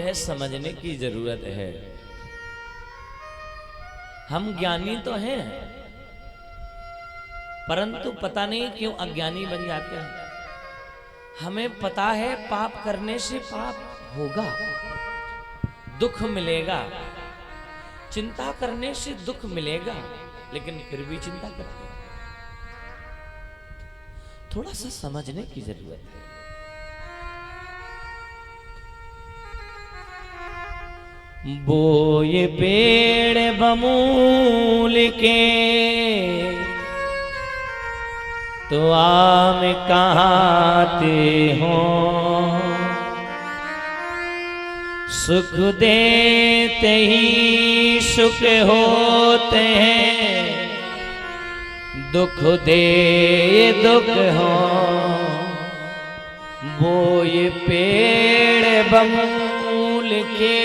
यह समझने की जरूरत है, हम ज्ञानी तो हैं, परंतु पता नहीं क्यों अज्ञानी बन जाते हैं। हमें पता है पाप करने से पाप होगा, दुख मिलेगा, चिंता करने से दुख मिलेगा, लेकिन फिर भी चिंता करते हैं। थोड़ा सा समझने की जरूरत है। बोए पेड़ बमूल के तो आम कहाते हो, सुख देते ही सुख होते हैं, दुख दे दुख हो। बोए पेड़ बमूल के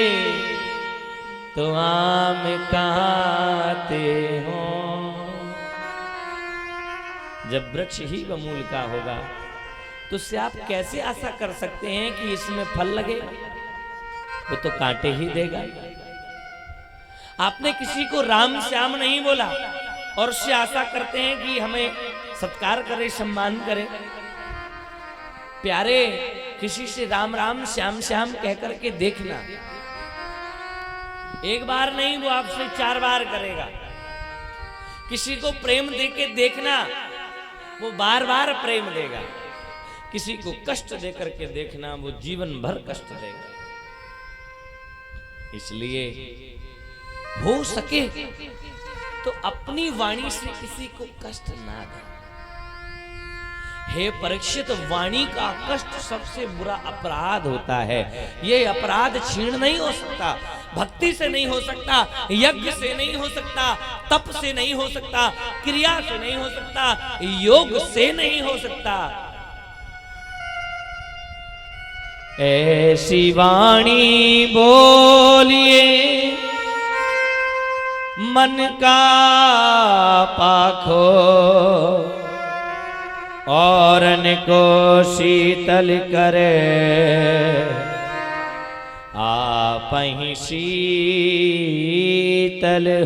तो आम कहाते हो। जब वृक्ष ही बमूल का होगा तो उससे आप कैसे आशा कर सकते हैं कि इसमें फल लगेगा? वो तो कांटे ही देगा। आपने किसी को राम श्याम नहीं बोला और उससे आशा करते हैं कि हमें सत्कार करे, सम्मान करे। प्यारे, किसी से राम राम श्याम श्याम कह करके देखना, एक बार नहीं वो आपसे 4 बार करेगा। किसी को प्रेम देके देखना, वो बार बार प्रेम देगा। किसी को कष्ट दे करके देखना, वो जीवन भर कष्ट देगा। इसलिए हो सके तो अपनी वाणी से किसी को कष्ट ना दे। हे परीक्षित, वाणी का कष्ट सबसे बुरा अपराध होता है। ये अपराध क्षीण नहीं हो सकता, भक्ति से नहीं हो सकता, यज्ञ से नहीं हो सकता, तप से नहीं हो सकता, क्रिया से नहीं हो सकता, योग से नहीं हो सकता। ऐसी वाणी बोलिए मन का पाखो, औरन को शीतल करे, आप ही शीतल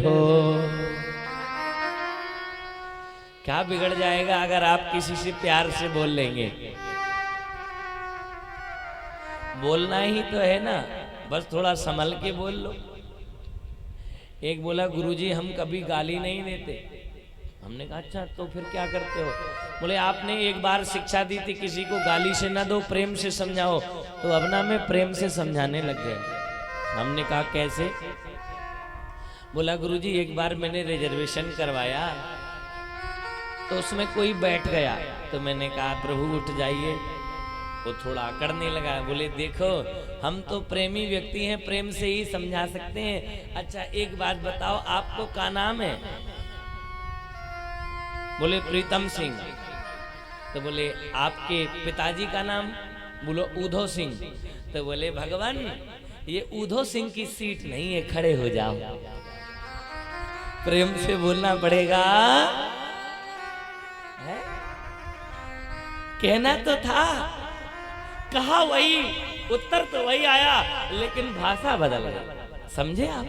हो। क्या बिगड़ जाएगा अगर आप किसी से प्यार से बोल लेंगे? बोलना ही तो है ना, बस थोड़ा संभल के बोल लो। एक बोला, गुरुजी हम कभी गाली नहीं देते। हमने कहा अच्छा तो फिर क्या करते हो? बोले आपने एक बार शिक्षा दी थी किसी को गाली से ना दो, प्रेम से समझाओ। तो अब ना मैं प्रेम से समझाने लग गया। हमने कहा कैसे? बोला गुरुजी एक बार मैंने रिजर्वेशन करवाया तो उसमें कोई बैठ गया, तो मैंने कहा प्रभु उठ जाइए। वो थोड़ा अकड़ने लगा। बोले देखो हम तो प्रेमी व्यक्ति हैं, प्रेम से ही समझा सकते हैं। अच्छा एक बात बताओ, आपको क्या नाम है? बोले प्रीतम सिंह। तो बोले आपके पिताजी का नाम? बोलो उधो सिंह। तो बोले भगवान ये उधो सिंह की सीट नहीं है, खड़े हो जाओ। प्रेम से बोलना पड़ेगा। है? कहना तो था, कहा वही, उत्तर तो वही आया, लेकिन भाषा बदल गई। समझे आप?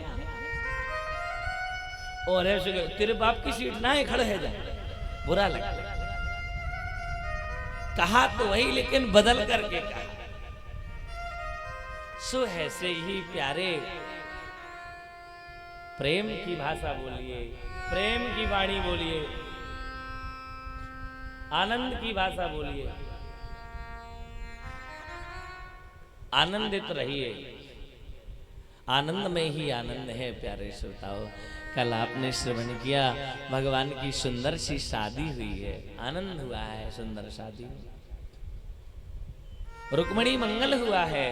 और ऐसे तेरे बाप की सीट ना है, खड़े है जा। बुरा लगा। कहा तो वही, लेकिन बदल करके कहा। सो ऐसे ही प्यारे प्रेम की भाषा बोलिए, प्रेम की वाणी बोलिए, आनंद की भाषा बोलिए, आनंदित रहिए। आनंद में ही आनंद है। प्यारे श्रोताओ, कल आपने श्रवण किया भगवान की सुंदर सी शादी हुई है, आनंद हुआ है, सुंदर शादी। रुक्मिणी मंगल हुआ है,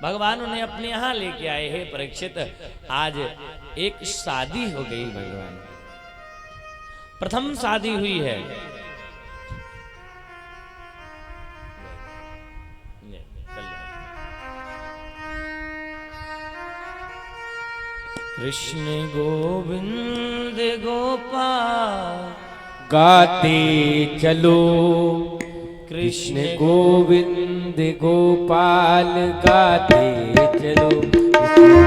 भगवान उन्हें अपने यहां लेके आए हैं। परीक्षित, आज एक शादी हो गई भगवान, प्रथम शादी हुई है। कृष्ण गोविंद गोपाल गाते चलो, कृष्ण गोविंद गोपाल गाते चलो,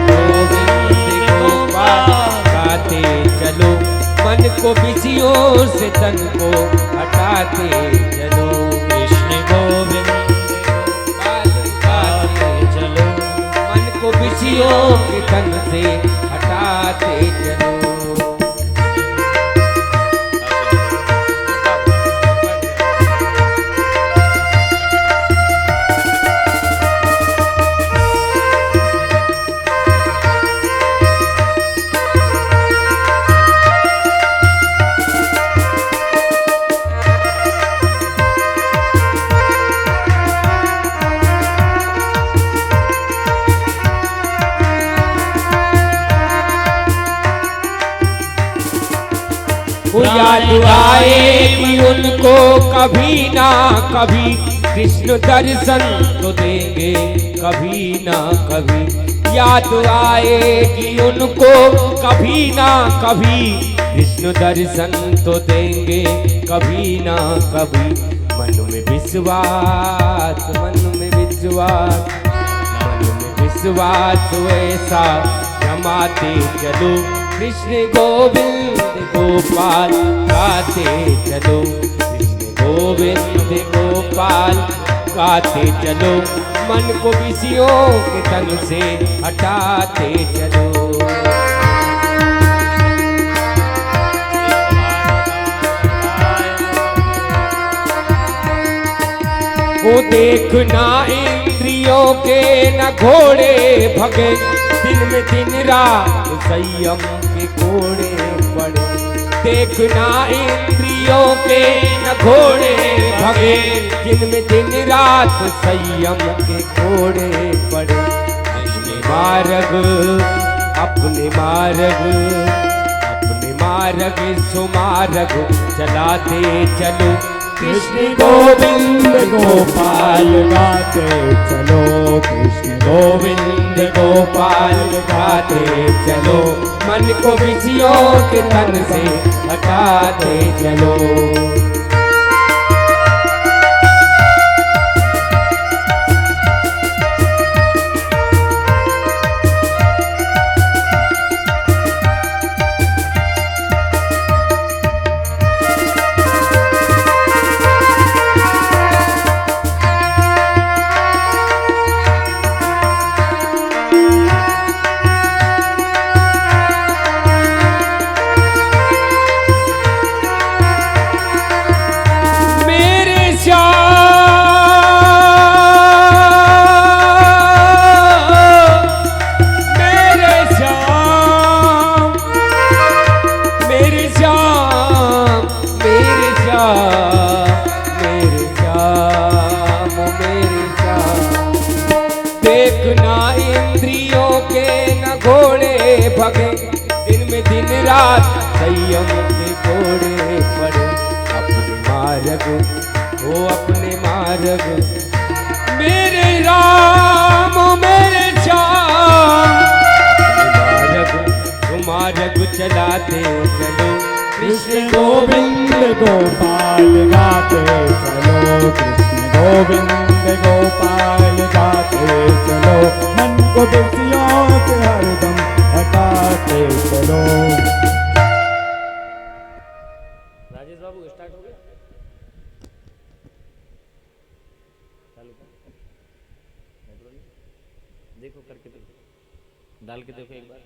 गोविंद गोपाल गाते चलो, मन को विषयों से तन को हटाते चलो। कृष्ण गोविंद गोपाल गाते चलो, मन को विषयों के तन से हटाते चलो। याद आएगी उनको कभी ना कभी, कृष्ण दर्शन तो देंगे कभी ना कभी। याद आएगी उनको कभी ना कभी, कृष्ण दर्शन तो देंगे कभी ना कभी। मन में विश्वास, मन में विश्वास, मन में विश्वास ऐसा जमाते चलो, कृष्ण गोविंद गोपाल गाते चलो, कृष्ण गोविंद गोपाल गाते चलो, मन को विषयों के तन से हटाते चलो। वो देखना इंद्रियों के न घोड़े भगे, दिन में दिन रात संयम के घोड़े पड़े। देखना इंद्रियों के न घोड़े भगे, दिन में दिन रात संयम के घोड़े पड़े। अपने मार्ग, अपने मार्ग, अपने मार्ग सुमार्ग चलाते चलो, कृष्ण गोविंद गोपाल गाते चलो, कृष्ण गोविंद गोपाल गाते चलो, मन को विषयों के तन से हटाते चलो। देखना इंद्रियों के न घोड़े भगे, दिन में दिन रात संयम के घोड़े पड़े। अपने मार्ग, वो अपने मार्ग, मेरे राम मेरे श्याम, मार्ग मार्ग चलाते चलो, कृष्ण गोविंद गोपाल गाते चलो, कृष्ण गोविंद गोपाल गाते चलो, मन को विषयों से हरदम हटाते चलो। राजेश बाबू स्टार्ट हो गया, चालू कर, देखो करके देखो, डाल के देखो एक बार,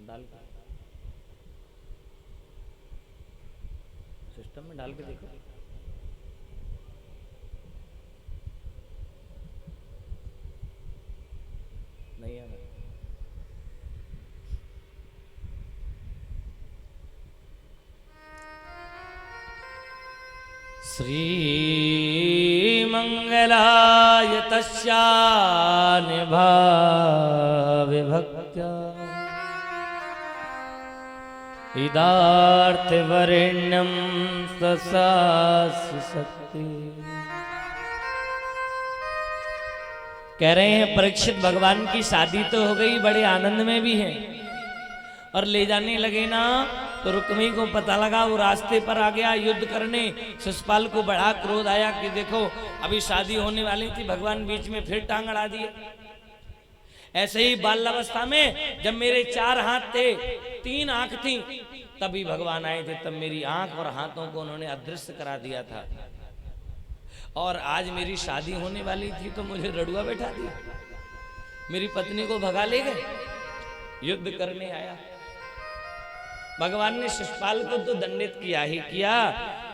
डाल के सिस्टम में डाल के देखो, नहीं आ रहा। श्री मंगलाय तस्यानिभावे भक्त्या, इदार्थवरेण्यं ससास्य शक्ति। कह रहे हैं परीक्षित भगवान की शादी तो हो गई, बड़े आनंद में भी हैं, और ले जाने लगे ना तो रुक्मी को पता लगा, वो रास्ते पर आ गया युद्ध करने। शिशुपाल को बड़ा क्रोध आया कि देखो अभी शादी होने वाली थी, भगवान बीच में फिर टांग अड़ा दिए। ऐसे ही बाल्यावस्था में जब मेरे 4 हाथ थे, 3 आंख थी, तभी भगवान आए थे, तब मेरी आंख और हाथों को उन्होंने अदृश्य करा दिया था। और आज मेरी शादी होने वाली थी तो मुझे रड़ुआ बैठा दिया, मेरी पत्नी को भगा ले गए। युद्ध करने आया, भगवान ने शिशुपाल को तो दंडित किया ही किया,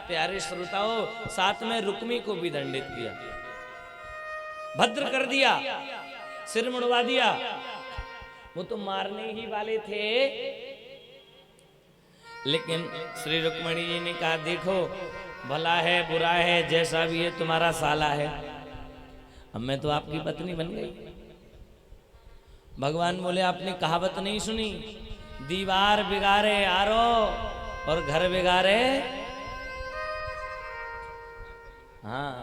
प्यारे श्रोताओं, साथ में रुक्मी को भी दंडित किया, भद्र कर दिया, सिर मुड़वा दिया। वो तो मारने ही वाले थे, लेकिन श्री रुक्मणी जी ने कहा देखो भला है बुरा है जैसा भी है तुम्हारा साला है, अब मैं तो आपकी पत्नी बन गई। भगवान बोले आपने कहावत नहीं सुनी, दीवार बिगाड़े आरो और घर बिगाड़े। हाँ,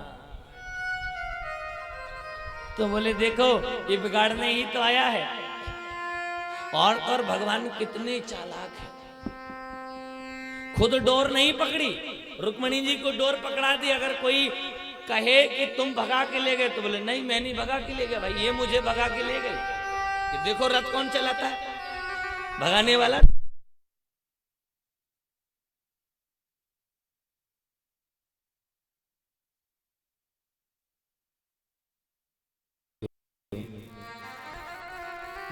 तो बोले देखो ये बिगाड़ने ही तो आया है। और भगवान कितने चालाक है, खुद डोर नहीं पकड़ी, रुक्मणी जी को डोर पकड़ा दी। अगर कोई कहे कि तुम भगा के ले गए तो बोले नहीं मैं नहीं भगा के ले गया भाई, ये मुझे भगा के ले गए। कि देखो रथ कौन चलाता है, भगाने वाला।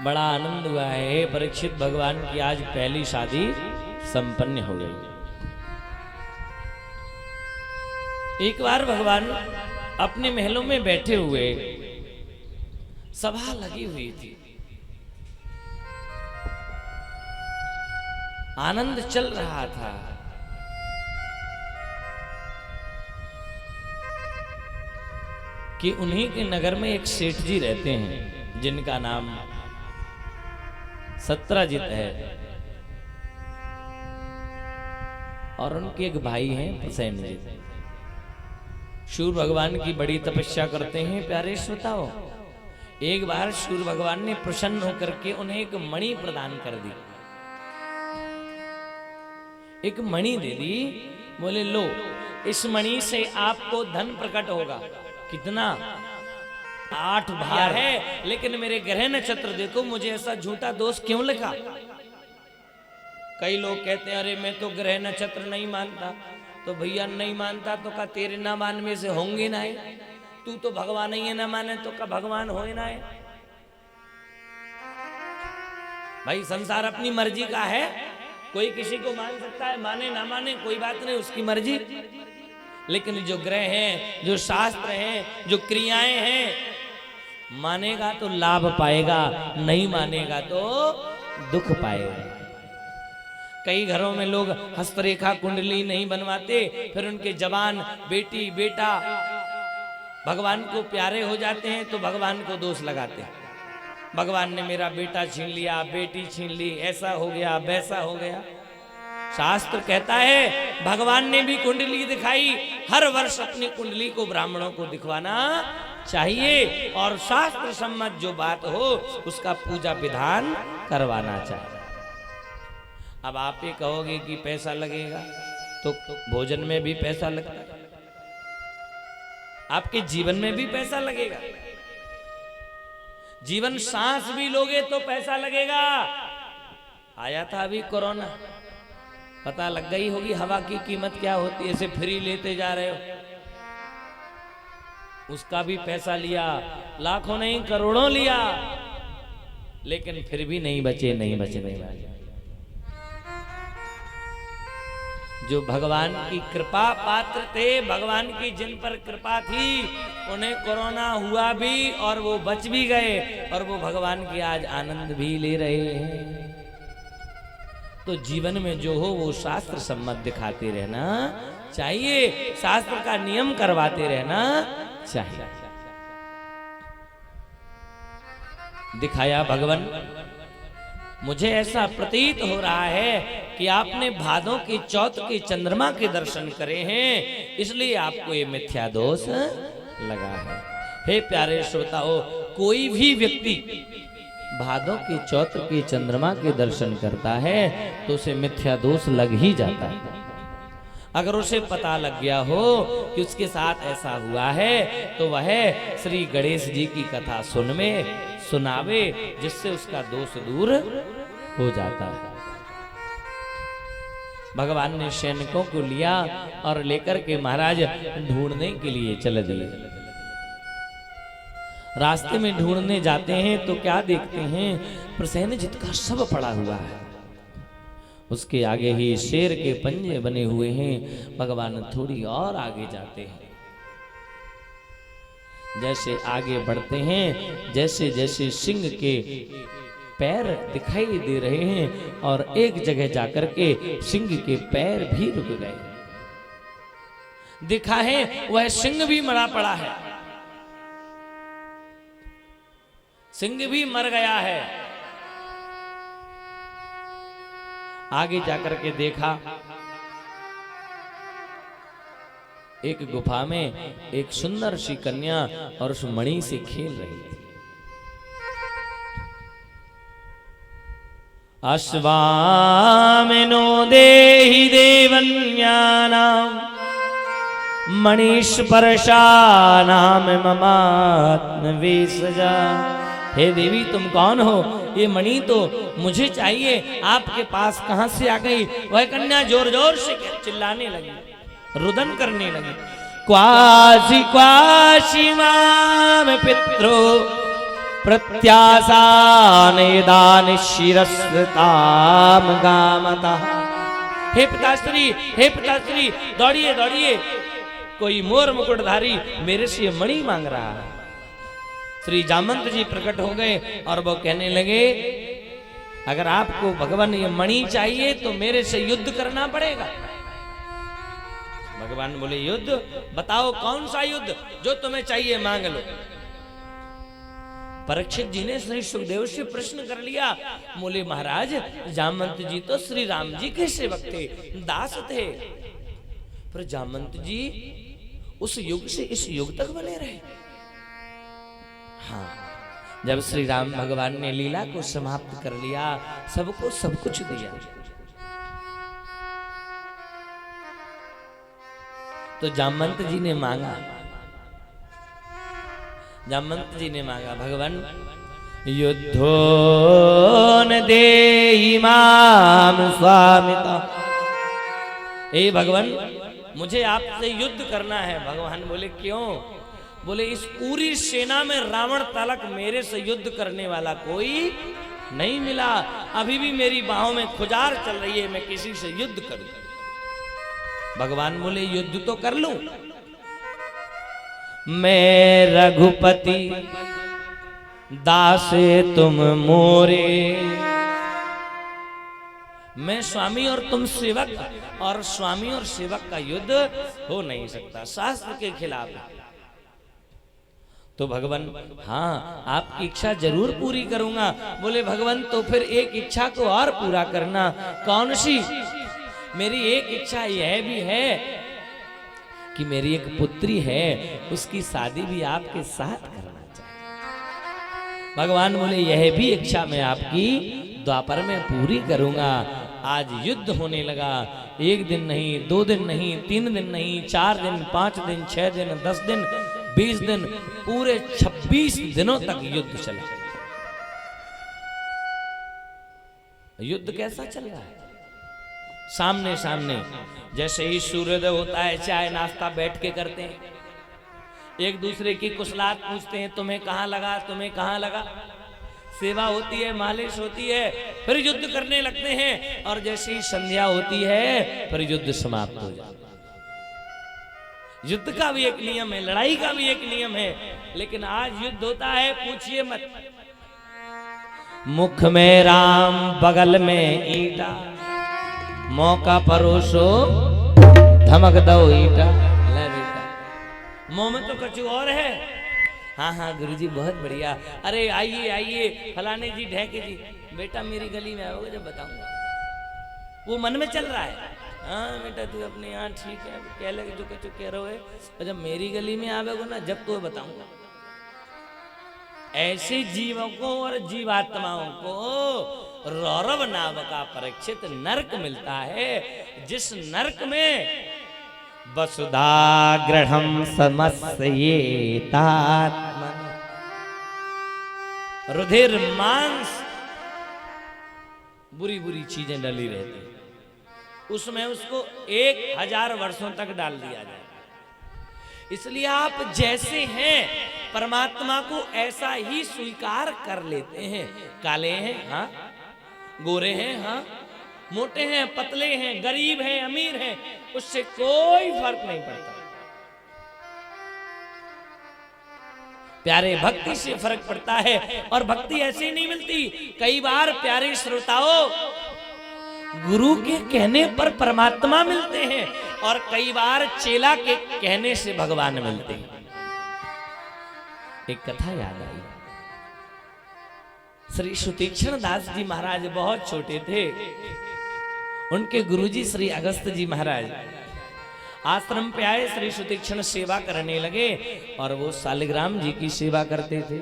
बड़ा आनंद हुआ है परीक्षित, भगवान की आज पहली शादी संपन्न हो गई। एक बार भगवान अपने महलों में बैठे हुए, सभा लगी हुई थी, आनंद चल रहा था। कि उन्हीं के नगर में एक सेठ जी रहते हैं जिनका नाम सत्राजित है, और उनके एक भाई हैं प्रसेनजित। सूर्य भगवान की बड़ी तपस्या करते हैं प्यारे श्रोताओ। एक बार सूर्य भगवान ने प्रसन्न होकर के उन्हें एक मणि प्रदान कर दी, एक मणि दे दी। बोले लो इस मणि से आपको धन प्रकट होगा। कितना? 8 भार है, लेकिन मेरे ग्रह नक्षत्र देखो, मुझे ऐसा झूठा दोष क्यों लिखा? कई लोग कहते हैं अरे मैं तो ग्रह नक्षत्र नहीं मानता। तो भैया नहीं मानता तो का तेरे ना मान में से होंगे ना है, तू तो भगवान ही है ना माने तो का भगवान हो ना है। भाई संसार अपनी मर्जी का है, कोई किसी को मान सकता है, माने ना माने कोई बात नहीं, उसकी मर्जी। लेकिन जो ग्रह हैं, जो शास्त्र हैं, जो क्रियाएं हैं, मानेगा तो लाभ पाएगा, नहीं मानेगा तो दुख पाएगा। कई घरों में लोग हस्तरेखा कुंडली नहीं बनवाते, फिर उनके जवान बेटी बेटा भगवान को प्यारे हो जाते हैं तो भगवान को दोष लगाते हैं। भगवान ने मेरा बेटा छीन लिया, बेटी छीन ली, ऐसा हो गया वैसा हो गया। शास्त्र कहता है भगवान ने भी कुंडली दिखाई, हर वर्ष अपनी कुंडली को ब्राह्मणों को दिखवाना चाहिए, और शास्त्र सम्मत जो बात हो उसका पूजा विधान करवाना चाहिए। अब आप ये कहोगे कि पैसा लगेगा, तो भोजन में भी पैसा लगता है, आपके जीवन में भी पैसा लगेगा। जीवन सांस भी लोगे तो पैसा लगेगा। आया था अभी कोरोना, पता लग गई होगी हवा की कीमत क्या होती है, ऐसे फ्री लेते जा रहे हो, उसका भी पैसा लिया, लाखों नहीं करोड़ों लिया, लेकिन फिर भी नहीं बचे, नहीं बचे, नहीं बचे। जो भगवान की कृपा पात्र थे, भगवान की जिन पर कृपा थी, उन्हें कोरोना हुआ भी और वो बच भी गए, और वो भगवान की आज आनंद भी ले रहे हैं। तो जीवन में जो हो वो शास्त्र सम्मत दिखाते रहना चाहिए, शास्त्र का नियम करवाते रहना चाहिए। दिखाया भगवान, मुझे ऐसा प्रतीत हो रहा है कि आपने भादों की चौथ के चंद्रमा के दर्शन करे हैं, इसलिए आपको ये मिथ्या दोष लगा है। हे प्यारे श्रोताओं, कोई भी व्यक्ति भादों के चौथ के चंद्रमा के दर्शन करता है तो उसे मिथ्या दोष लग ही जाता है। अगर उसे पता लग गया हो कि उसके साथ ऐसा हुआ है तो वह श्री गणेश जी की कथा सुनावे, जिससे उसका दोष दूर हो जाता है। भगवान ने सैनिकों को लिया और लेकर के महाराज ढूंढने के लिए चले दिए। रास्ते में ढूंढने जाते हैं तो क्या देखते हैं, प्रसेनजित का शव पड़ा हुआ है। उसके आगे ही शेर के पंजे बने हुए हैं। भगवान थोड़ी और आगे जाते हैं। जैसे आगे बढ़ते हैं, जैसे जैसे सिंह के पैर दिखाई दे रहे हैं और एक जगह जाकर के सिंह के पैर भी रुक गए। दिखा है वह सिंह भी मरा पड़ा है, सिंह भी मर गया है। आगे जाकर के देखा, एक गुफा में एक सुंदर सी कन्या और उस मणि से खेल रही थी। अश्वामिनो देहि देवन्यानां मणिस्पर्शानां ममात्मवेशजा। हे देवी तुम कौन हो? ये मणि तो मुझे चाहिए, आपके पास कहां से आ गई? वह कन्या जोर जोर से चिल्लाने लगी, रुदन करने लगी। क्वासी क्वासी माम पित्रो प्रत्यासानेदान शिरस्ताम गामता। हे पिताश्री, हे पिताश्री, दौड़िए दौड़िए, कोई मोर मुकुटधारी मेरे से मणि मांग रहा है। श्री जामंत जी प्रकट हो गए और वो कहने लगे, अगर आपको भगवान ये मणि चाहिए तो मेरे से युद्ध करना पड़ेगा। भगवान बोले, युद्ध? बताओ कौन सा युद्ध, जो तुम्हें चाहिए मांग लो। परीक्षित जी ने श्री सुखदेव से प्रश्न कर लिया। बोले, महाराज जामंत जी तो श्री राम जी के सेवक थे, दास थे, पर जामंत जी उस युग से इस युग तक बने रहे। हाँ, जब श्री राम भगवान ने लीला को समाप्त कर लिया, सबको सब कुछ दिया, तो जामंत जी ने मांगा, जामंत जी ने मांगा, भगवान युद्धो न देहि माम स्वामिता। ए भगवान मुझे आपसे युद्ध करना है। भगवान बोले, क्यों? बोले, इस पूरी सेना में रावण तलक मेरे से युद्ध करने वाला कोई नहीं मिला। अभी भी मेरी बाहों में खुजार चल रही है, मैं किसी से युद्ध करूं। भगवान बोले, युद्ध तो कर लूं, मैं रघुपति दास तुम मोरे। मैं स्वामी और तुम सेवक, और स्वामी और सेवक का युद्ध हो नहीं सकता, शास्त्र के खिलाफ है। तो भगवान, हाँ आपकी इच्छा जरूर पूरी करूंगा। बोले, भगवान तो फिर एक इच्छा को और पूरा करना। कौन सी? मेरी एक इच्छा यह भी है कि मेरी एक पुत्री है, उसकी शादी भी आपके साथ करना चाहिए। भगवान बोले, यह भी इच्छा मैं आपकी द्वापर में पूरी करूंगा। आज युद्ध होने लगा। 1 दिन नहीं, 2 दिन नहीं, 3 दिन नहीं, 4 दिन, 5 दिन, 6 दिन, 10 दिन, 20 दिन, पूरे 26 दिनों तक युद्ध चला। युद्ध कैसा चल रहा है? सामने सामने, जैसे ही सूर्योदय होता है, चाय नाश्ता बैठ के करते हैं, एक दूसरे की कुशलात पूछते हैं, तुम्हें कहाँ लगा, तुम्हें कहाँ लगा। सेवा होती है, मालिश होती है, फिर युद्ध करने लगते हैं, और जैसे ही संध्या होती है फिर युद्ध समाप्त हो जाता है। युद्ध का भी एक नियम है, लड़ाई का भी एक नियम है, लेकिन आज युद्ध होता है, पूछिए मत। मुख में राम बगल में ईटा, मौका परोसो धमक दो ईटा। ले बेटा, मुंह में तो कछु और है। हाँ हाँ गुरुजी बहुत बढ़िया, अरे आइए आइए फलाने जी ढेके जी, बेटा मेरी गली में आओगे जब बताऊंगा। वो मन में चल रहा है, हाँ बेटा तू अपने यहाँ ठीक है, कह लगे जो कह रहे हो है, जब मेरी गली में आवेगो ना जब तो बताऊंगा। ऐसे जीवों को और जीवात्माओं को रौरव नाम का परीक्षित नरक मिलता है, जिस नरक में वसुधाग्रहम समस्येतात्मन, रुधिर मांस बुरी बुरी चीजें डली रहती, उसमें उसको 1000 वर्षों तक डाल दिया जाए। इसलिए आप जैसे हैं परमात्मा को ऐसा ही स्वीकार कर लेते हैं। काले हैं हाँ, गोरे हैं हाँ, मोटे हैं पतले हैं, गरीब हैं अमीर हैं, उससे कोई फर्क नहीं पड़ता। प्यारे भक्ति से फर्क पड़ता है, और भक्ति ऐसे नहीं मिलती। कई बार प्यारे श्रोताओं गुरु के कहने पर परमात्मा मिलते हैं, और कई बार चेला के कहने से भगवान मिलते हैं। एक कथा याद आई। श्री सुतीक्ष्ण दास जी महाराज बहुत छोटे थे। उनके गुरुजी श्री अगस्त जी महाराज आश्रम पे आए, श्री सुतीक्ष्ण सेवा करने लगे, और वो शालिग्राम जी की सेवा करते थे।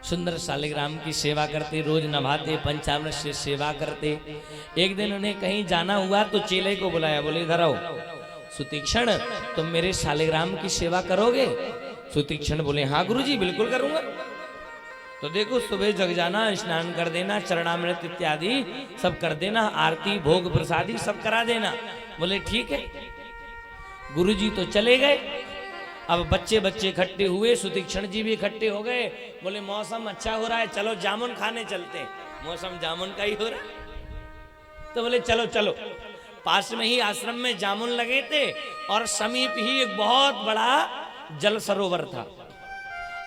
सुंदर शालिग्राम की सेवा करते, रोज नभाते, पंचामृत से सेवा करते। एक दिन उन्हें कहीं जाना हुआ तो चेले को बुलाया, बोले इधर आओ, सुतीक्ष्ण तुम मेरे शालिग्राम की सेवा करोगे? सुतीक्ष्ण बोले हाँ गुरुजी बिल्कुल करूंगा। तो देखो सुबह जग जाना, स्नान कर देना, चरणामृत इत्यादि सब कर देना, आरती भोग प्रसादी सब करा देना। बोले ठीक है। गुरुजी तो चले गए। अब बच्चे बच्चे इकट्ठे हुए, सुतीक्ष्ण जी भी इकट्ठे हो गए। बोले मौसम अच्छा हो रहा है, चलो जामुन खाने चलते हैं। मौसम जामुन का ही हो रहा है। तो बोले चलो चलो। पास में ही आश्रम में जामुन लगे थे, और समीप ही एक बहुत बड़ा जल सरोवर था।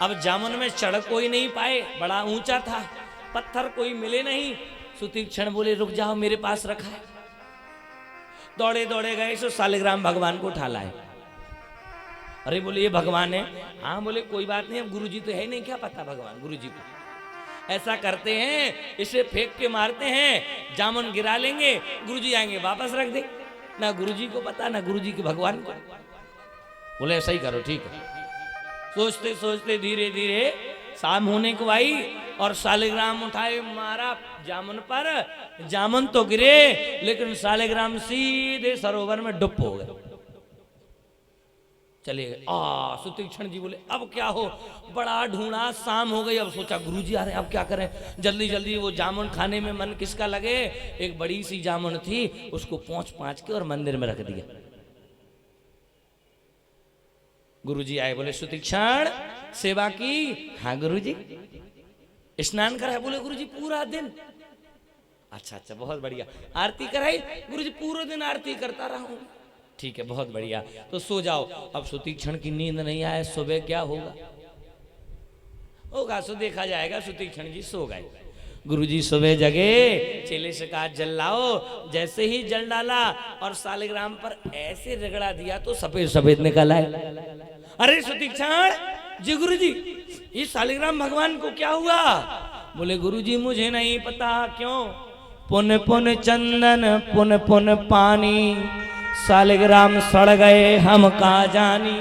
अब जामुन में चढ़ कोई नहीं पाए, बड़ा ऊंचा था, पत्थर कोई मिले नहीं। सुतीक्ष्ण बोले रुक जाओ, मेरे पास रखा है। दौड़े दौड़े गए, सो शालिग्राम भगवान को उठा लाए। अरे बोले ये भगवान है? हाँ। बोले कोई बात नहीं, अब गुरुजी तो है नहीं, क्या पता भगवान गुरुजी को। ऐसा करते हैं, इसे फेंक के मारते हैं, जामुन गिरा लेंगे, गुरुजी आएंगे वापस रख दे। ना गुरुजी को पता, ना गुरुजी के भगवान को। बोले ऐसा ही करो, ठीक है। सोचते सोचते धीरे धीरे शाम होने को आई, और शालिग्राम उठाए मारा जामुन पर। जामुन तो गिरे, लेकिन शालिग्राम सीधे सरोवर में डुब हो गए, चले गए। सुतीक्ष्ण जी बोले अब क्या हो? बड़ा ढूंढा, शाम हो गई। अब सोचा गुरुजी आ रहे हैं, अब क्या करें? जल्दी जल्दी वो जामुन खाने में मन किसका लगे। एक बड़ी सी जामुन थी, उसको पोंछ के और मंदिर में रख दिया। गुरुजी आए, बोले सुतीक्ष्ण सेवा की? हाँ गुरुजी। स्नान करा? बोले गुरुजी पूरा दिन। अच्छा अच्छा बहुत बढ़िया। आरती कराई? गुरुजी पूरा दिन आरती करता रहा हूं। ठीक है बहुत बढ़िया, तो सो जाओ। अब सुतीक्ष्ण की नींद नहीं आए, सुबह क्या होगा? होगा सो देखा जाएगा। सुतीक्ष्ण जी सो गए। गुरुजी सुबह जगे, चेले से कहा जल लाओ। जैसे ही जल डाला और शालिग्राम पर ऐसे रगड़ा दिया तो सफेद सफेद निकल आए। अरे सुतीक्ष्ण जी, गुरुजी ये शालिग्राम भगवान को क्या हुआ? बोले गुरुजी मुझे नहीं पता। क्यों? पुन पुन चंदन पुन पुन पानी, शालिग्राम सड़ गए हम कहाँ जानी।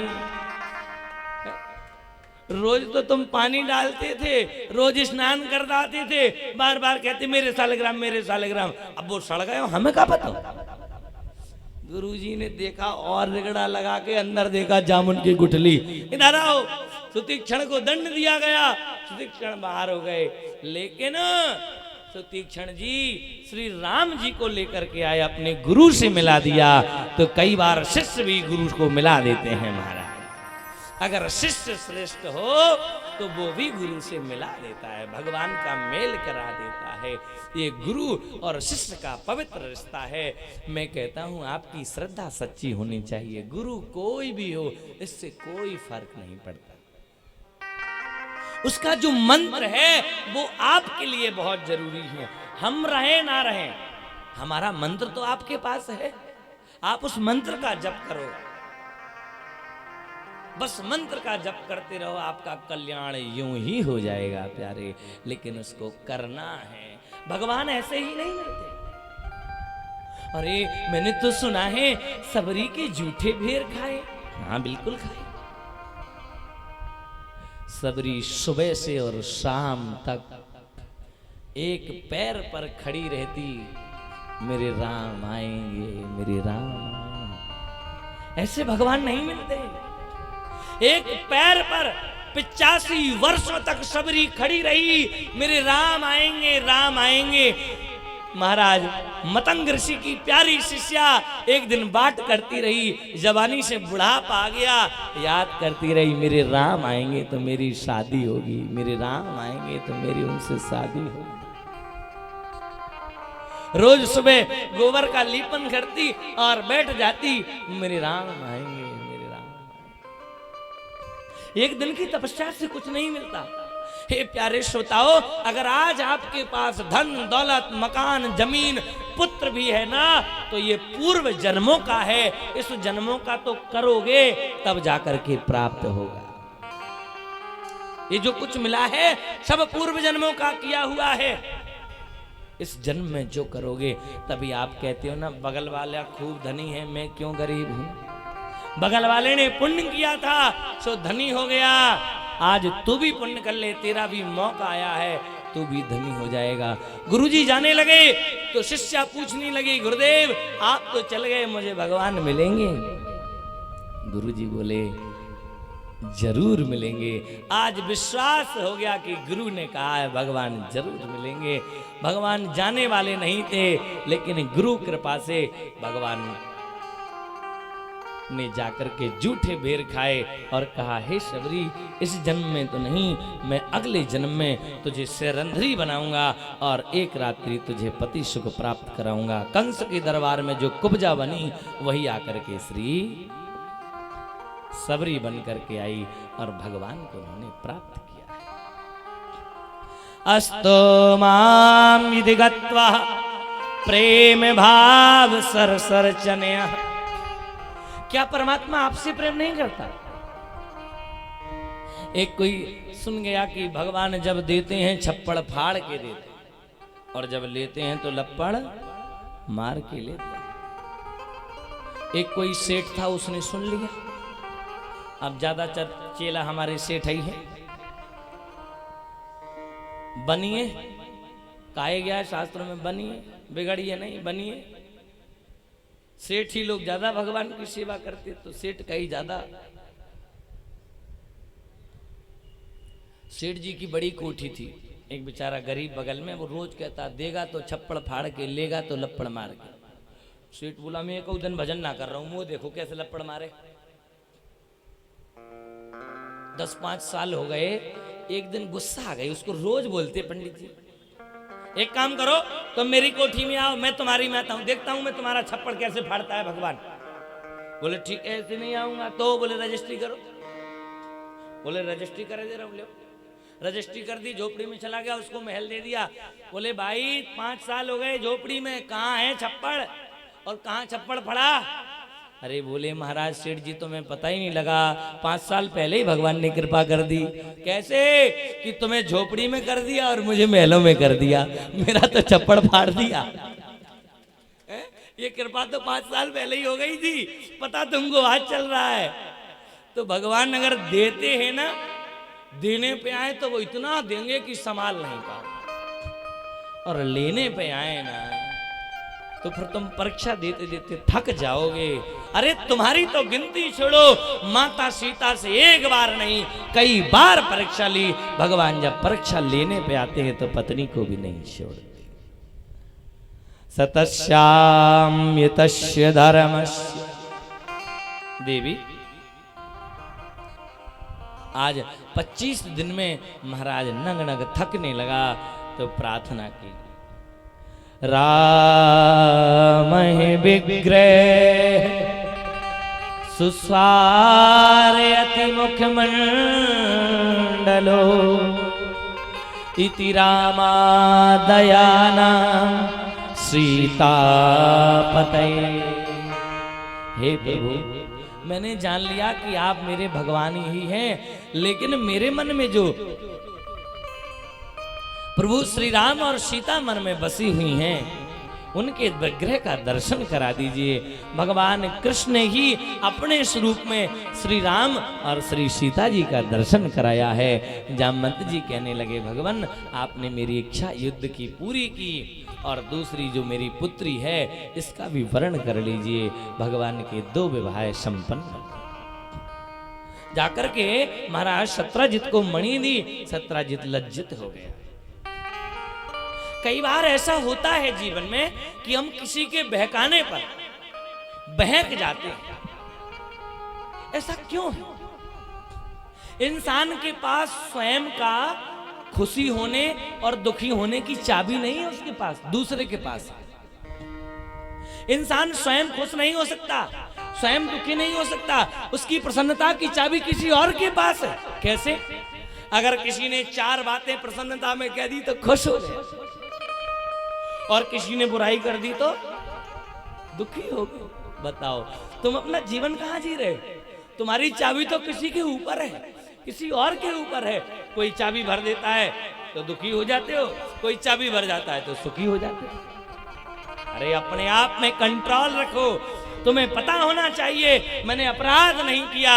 रोज तो तुम पानी डालते थे, रोज स्नान कर दाते थे, बार बार कहते मेरे शालिग्राम मेरे शालिग्राम। अब वो सड़ गए, हमें क्या पता। गुरुजी ने देखा और रगड़ा लगा के अंदर देखा जामुन की गुठली। इधर आओ। सुतीक्ष्ण को दंड दिया गया, सुतीक्ष्ण बाहर हो गए। लेकिन सुतीक्ष्ण जी श्री राम जी को लेकर के आए, अपने गुरु से मिला दिया। तो कई बार शिष्य भी गुरु को मिला देते हैं महाराज। अगर शिष्य श्रेष्ठ हो तो वो भी गुरु से मिला देता है, भगवान का मेल करा देता है। ये गुरु और शिष्य का पवित्र रिश्ता है। मैं कहता हूँ आपकी श्रद्धा सच्ची होनी चाहिए। गुरु कोई भी हो, इससे कोई फर्क नहीं पड़ता। उसका जो मंत्र है वो आपके लिए बहुत जरूरी है। हम रहे ना रहे, हमारा मंत्र तो आपके पास है। आप उस मंत्र का जप करो, बस मंत्र का जप करते रहो, आपका कल्याण यूं ही हो जाएगा प्यारे। लेकिन उसको करना है। भगवान ऐसे ही नहीं मिलते। अरे मैंने तो सुना है सबरी के जूठे भेर खाए। हाँ बिल्कुल खाए। सबरी सुबह से और शाम तक एक पैर पर खड़ी रहती, मेरे राम आएंगे, मेरे राम आएंगे। ऐसे भगवान नहीं मिलते। एक पैर पर 85 वर्षों तक सबरी खड़ी रही, मेरे राम आएंगे, राम आएंगे। महाराज मतंग ऋषि की प्यारी शिष्या एक दिन बात करती रही, जवानी से बुढ़ापा आ गया, याद करती रही, मेरे राम आएंगे तो मेरी शादी होगी, मेरे राम आएंगे तो मेरी उनसे शादी होगी। रोज सुबह गोबर का लीपन करती और बैठ जाती, मेरे राम आएंगे, मेरे राम आएंगे। एक दिन की तपस्या से कुछ नहीं मिलता। हे प्यारे श्रोताओ, अगर आज आपके पास धन दौलत मकान जमीन पुत्र भी है ना, तो ये पूर्व जन्मों का है। इस जन्मों का तो करोगे तब जाकर के प्राप्त होगा। ये जो कुछ मिला है सब पूर्व जन्मों का किया हुआ है। इस जन्म में जो करोगे तभी आप कहते हो ना, बगल वाला खूब धनी है, मैं क्यों गरीब हूं। बगल वाले ने पुण्य किया था सो धनी हो गया। आज तू भी पुण्य कर ले, तेरा भी मौका आया है, तू भी धनी हो जाएगा। गुरुजी जाने लगे तो शिष्या पूछने लगी, गुरुदेव आप तो चल गए, मुझे भगवान मिलेंगे? गुरुजी बोले जरूर मिलेंगे। आज विश्वास हो गया कि गुरु ने कहा है भगवान जरूर मिलेंगे। भगवान जाने वाले नहीं थे, लेकिन गुरु कृपा से भगवान ने जाकर के जूठे बेर खाए और कहा, हे सबरी इस जन्म में तो नहीं, मैं अगले जन्म में तुझे सेरंधरी बनाऊंगा और एक रात्रि तुझे पति सुख प्राप्त कराऊंगा। कंस के दरबार में जो कुब्जा बनी वही आकर के श्री सबरी बन करके आई और भगवान को उन्होंने प्राप्त किया। अस्तो माम यदि गत्वा प्रेम भाव सर सर चनया। क्या परमात्मा आपसे प्रेम नहीं करता? एक कोई सुन गया कि भगवान जब देते हैं छप्पड़ फाड़ के देते हैं और जब लेते हैं तो लप्पड़ मार के लेते हैं। एक कोई सेठ था, उसने सुन लिया। अब ज्यादा चेला हमारे सेठ ही है। बनिए कहा गया शास्त्रों में, बनिए, बिगड़िए नहीं, बनिए। सेठ ही लोग ज्यादा भगवान की सेवा करते, तो सेठ का ही ज्यादा। सेठ जी की बड़ी कोठी थी, एक बेचारा गरीब बगल में, वो रोज कहता देगा तो छप्पड़ फाड़ के, लेगा तो लप्पड़ मार के। सेठ बोला मैं एक दिन भजन ना कर रहा हूं, वो देखो कैसे लप्पड़ मारे। 10-5 साल हो गए। एक दिन गुस्सा आ गई, उसको रोज बोलते पंडित जी एक काम करो, तुम मेरी कोठी में आओ, मैं तुम्हारी में आता हूं, देखता हूं मैं तुम्हारा छप्पड़ कैसे फाड़ता है भगवान। बोले ठीक है, ऐसे नहीं आऊंगा। तो बोले रजिस्ट्री करो। बोले रजिस्ट्री करे दे रहा हूं। रजिस्ट्री कर दी, झोपड़ी में चला गया, उसको महल दे दिया। बोले भाई 5 साल हो गए झोपड़ी में, कहाँ है छप्पड़ और कहाँ छप्पड़ फड़ा? अरे बोले महाराज सेठ जी तुम्हें पता ही नहीं लगा, 5 साल पहले ही भगवान ने कृपा कर दी। कैसे? कि तुम्हें झोपड़ी में कर दिया और मुझे महलों में कर दिया, मेरा तो छप्पड़ फाड़ दिया। ये कृपा तो 5 साल पहले ही हो गई थी, पता तुमको आज चल रहा है। तो भगवान अगर देते हैं ना, देने पे आए तो वो इतना देंगे कि संभाल नहीं पाओ, और लेने पे आए ना तो फिर तुम परीक्षा देते देते थक जाओगे। अरे तुम्हारी तो गिनती छोड़ो, माता सीता से एक बार नहीं कई बार परीक्षा ली। भगवान जब परीक्षा लेने पे आते हैं तो पत्नी को भी नहीं छोड़ते। सतस्याम यतस्य धर्मस्य। देवी आज 25 दिन में महाराज नंग नंग थकने लगा तो प्रार्थना की, राम विग्रह सुस्वारयति मुखमंडलो इति रामादयाना सीतापतये। हे प्रभु, मैंने जान लिया कि आप मेरे भगवान ही हैं, लेकिन मेरे मन में जो प्रभु श्री राम और सीता मन में बसी हुई हैं, उनके विग्रह का दर्शन करा दीजिए। भगवान कृष्ण ही अपने स्वरूप में श्री राम और श्री सीता जी का दर्शन कराया है। जामवंत जी कहने लगे, भगवान आपने मेरी इच्छा युद्ध की पूरी की, और दूसरी जो मेरी पुत्री है इसका भी वर्ण कर लीजिए। भगवान के 2 विवाह संपन्न कर दिए। जाकर के महाराज सत्राजित को मणि दी। सत्राजित लज्जित हो गया। कई बार ऐसा होता है जीवन में कि हम किसी के बहकाने पर बहक जाते हैं। ऐसा क्यों है? इंसान के पास स्वयं का खुशी होने और दुखी होने की चाबी नहीं है, उसके पास दूसरे के पास है। इंसान स्वयं खुश नहीं हो सकता, स्वयं दुखी नहीं हो सकता। उसकी प्रसन्नता की चाबी किसी और के पास है। कैसे? अगर किसी ने 4 बातें प्रसन्नता में कह दी तो खुश हो गए, और किसी ने बुराई कर दी तो दुखी हो गए। बताओ तुम अपना जीवन कहां जी रहे? तुम्हारी चाबी तो किसी के ऊपर है, किसी और के ऊपर है। कोई चाबी भर देता है तो दुखी हो जाते हो, कोई चाबी भर जाता है तो सुखी हो जाते हो। अरे अपने आप में कंट्रोल रखो। तुम्हें पता होना चाहिए मैंने अपराध नहीं किया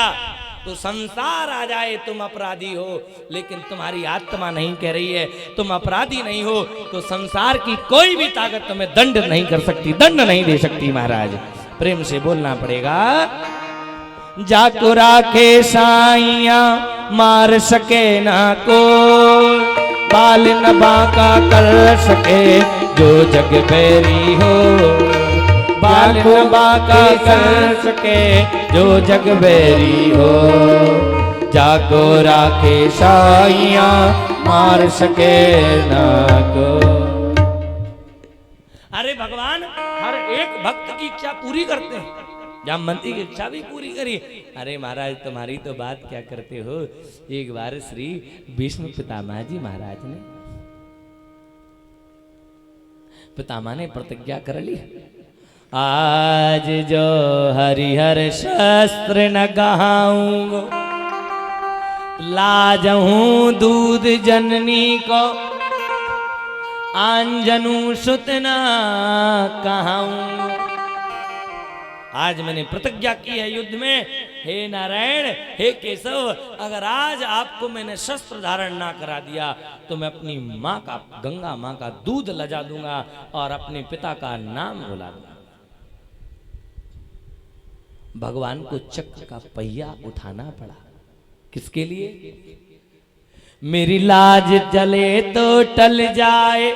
तो संसार आ जाए तुम अपराधी हो, लेकिन तुम्हारी आत्मा नहीं कह रही है तुम अपराधी नहीं हो, तो संसार की कोई भी ताकत तुम्हें दंड नहीं कर सकती, दंड नहीं दे सकती। महाराज प्रेम से बोलना पड़ेगा। जाको राखे साइया मार सके ना को, बाल न बांका कर सके जो जग बैरी हो, बाल न बांका कर सके जो जग बैरी हो, जाको राखे साइया मार सके ना को। अरे भगवान हर एक भक्त की इच्छा पूरी करते हैं। जामवंती की इच्छा भी पूरी करी। अरे महाराज तुम्हारी तो बात क्या करते हो। एक बार श्री भीष्म पितामह जी महाराज ने पितामह ने प्रतिज्ञा कर ली, आज जो हरिहर शस्त्र न गहाऊं, लाजहूं दूध जननी को, आंजनू सुत न कहाऊं। आज मैंने प्रतिज्ञा की है युद्ध में, हे नारायण हे केशव, अगर आज आपको मैंने शस्त्र धारण ना करा दिया तो मैं अपनी माँ का, गंगा माँ का दूध लजा दूंगा और अपने पिता का नाम बुला दूंगा। भगवान को चक्र का पहिया उठाना पड़ा। किसके लिए? मेरी लाज जले तो टल जाए,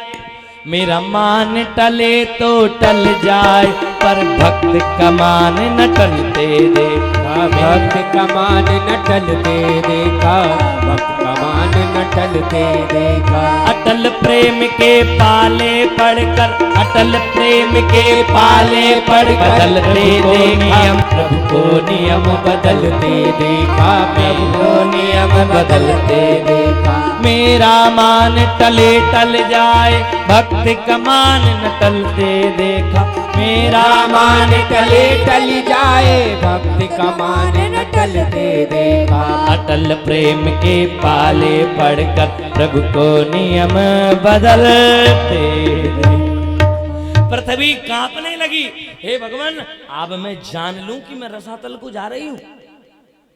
मेरा मान टले तो टल जाए, पर भक्त का मान न टलते देखा, भक्त का मान न टलते देखा, भक्त का मान न टलते देखा। अटल प्रेम के पाले पढ़कर, अटल प्रेम के पाले पढ़कर बदलते नियम, प्रभु को नियम बदलते देखा, प्रभु को नियम बदलते देखा। मेरा मान टले टल जाए, भक्त का मान न टलते देखा, मेरा मान टले टल जाए, भक्त का मान न टलते देखा। अटल प्रेम के पाले पढ़कर प्रभु को नियम बदलते। पृथ्वी कांपने लगी। हे भगवान अब मैं जान लूं कि मैं रसातल को जा रही हूं।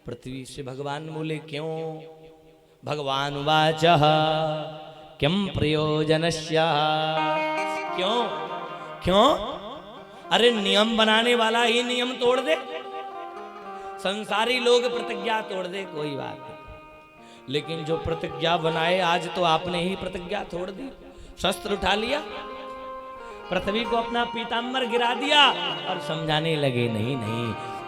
पृथ्वी से भगवान बोले क्यों? भगवान वाचः किम प्रयोजनस्य। क्यों क्यों? अरे नियम बनाने वाला ही नियम तोड़ दे। संसारी लोग प्रतिज्ञा तोड़ दे कोई बात नहीं, लेकिन जो प्रतिज्ञा बनाए, आज तो आपने ही प्रतिज्ञा तोड़ दी। शस्त्र उठा लिया, पृथ्वी को अपना पीताम्बर गिरा दिया और समझाने लगे नहीं नहीं,